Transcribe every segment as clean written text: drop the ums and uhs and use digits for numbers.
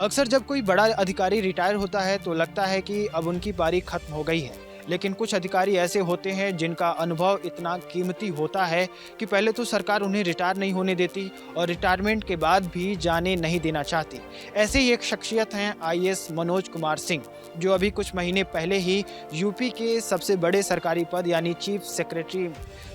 अक्सर जब कोई बड़ा अधिकारी रिटायर होता है तो लगता है कि अब उनकी पारी खत्म हो गई है। लेकिन कुछ अधिकारी ऐसे होते हैं जिनका अनुभव इतना कीमती होता है कि पहले तो सरकार उन्हें रिटायर नहीं होने देती और रिटायरमेंट के बाद भी जाने नहीं देना चाहती। ऐसे ही एक शख्सियत हैं आईएएस मनोज कुमार सिंह, जो अभी कुछ महीने पहले ही यूपी के सबसे बड़े सरकारी पद यानी चीफ सेक्रेटरी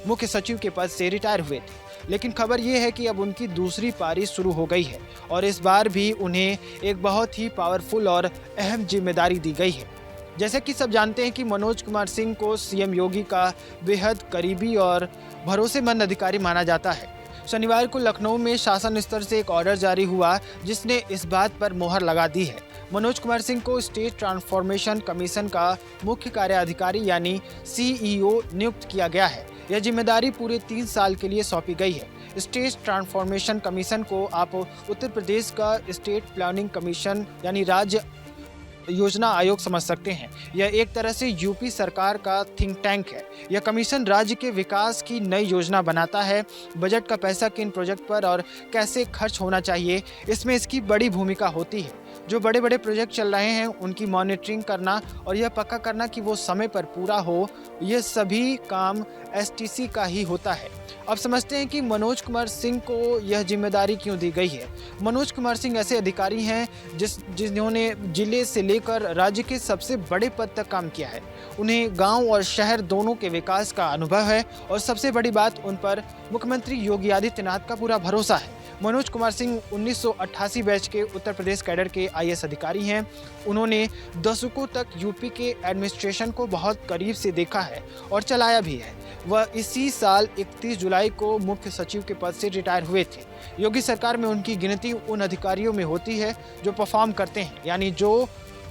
मुख्य सचिव के पद से रिटायर हुए थे। लेकिन खबर ये है कि अब उनकी दूसरी पारी शुरू हो गई है और इस बार भी उन्हें एक बहुत ही पावरफुल और अहम जिम्मेदारी दी गई है। जैसे कि सब जानते हैं कि मनोज कुमार सिंह को सीएम योगी का बेहद करीबी और भरोसेमंद अधिकारी माना जाता है। शनिवार को लखनऊ में शासन स्तर से एक ऑर्डर जारी हुआ जिसने इस बात पर मोहर लगा दी है। मनोज कुमार सिंह को स्टेट ट्रांसफॉर्मेशन कमीशन का मुख्य कार्याधिकारी यानी सीईओ नियुक्त किया गया है। यह जिम्मेदारी पूरे 3 साल के लिए सौंपी गई है। स्टेट ट्रांसफॉर्मेशन कमीशन को आप उत्तर प्रदेश का स्टेट प्लानिंग कमीशन यानी राज्य योजना आयोग समझ सकते हैं। यह एक तरह से यूपी सरकार का थिंक टैंक है। यह कमीशन राज्य के विकास की नई योजना बनाता है। बजट का पैसा किन प्रोजेक्ट पर और कैसे खर्च होना चाहिए, इसमें इसकी बड़ी भूमिका होती है। जो बड़े बड़े प्रोजेक्ट चल रहे हैं उनकी मॉनिटरिंग करना और यह पक्का करना कि वो समय पर पूरा हो, यह सभी काम एसटीसी का ही होता है। अब समझते हैं कि मनोज कुमार सिंह को यह जिम्मेदारी क्यों दी गई है। मनोज कुमार सिंह ऐसे अधिकारी हैं जिन्होंने जिले से लेकर राज्य के सबसे बड़े पद तक काम किया है। उन्हें गांव और शहर दोनों के विकास का अनुभव है और सबसे बड़ी बात, उन पर मुख्यमंत्री योगी आदित्यनाथ का पूरा भरोसा है। मनोज कुमार सिंह 1988 बैच के उत्तर प्रदेश कैडर के आईएएस अधिकारी हैं। उन्होंने दशकों तक यूपी के एडमिनिस्ट्रेशन को बहुत करीब से देखा है और चलाया भी है। वह इसी साल 31 जुलाई को मुख्य सचिव के पद से रिटायर हुए थे। योगी सरकार में उनकी गिनती उन अधिकारियों में होती है जो परफॉर्म करते हैं, यानी जो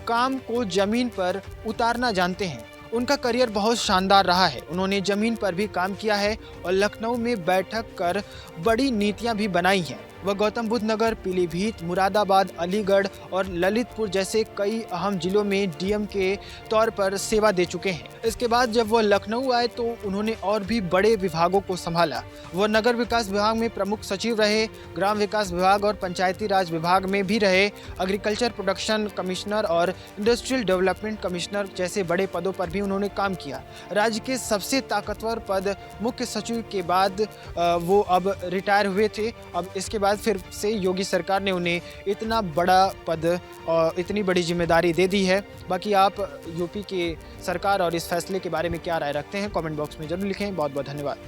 काम को जमीन पर उतारना जानते हैं। उनका करियर बहुत शानदार रहा है। उन्होंने जमीन पर भी काम किया है और लखनऊ में बैठक कर बड़ी नीतियां भी बनाई हैं। वह गौतम बुद्ध नगर, पीलीभीत, मुरादाबाद, अलीगढ़ और ललितपुर जैसे कई अहम जिलों में डीएम के तौर पर सेवा दे चुके हैं। इसके बाद जब वह लखनऊ आए तो उन्होंने और भी बड़े विभागों को संभाला। वह नगर विकास विभाग में प्रमुख सचिव रहे, ग्राम विकास विभाग और पंचायती राज विभाग में भी रहे, एग्रीकल्चर प्रोडक्शन कमिश्नर और इंडस्ट्रियल डेवलपमेंट कमिश्नर जैसे बड़े पदों पर भी उन्होंने काम किया। राज्य के सबसे ताकतवर पद मुख्य सचिव के बाद वो अब रिटायर हुए थे। अब इसके बाद फिर से योगी सरकार ने उन्हें इतना बड़ा पद और इतनी बड़ी जिम्मेदारी दे दी है। बाकी आप यूपी की सरकार और इस फैसले के बारे में क्या राय रखते हैं, कमेंट बॉक्स में जरूर लिखें। बहुत बहुत धन्यवाद।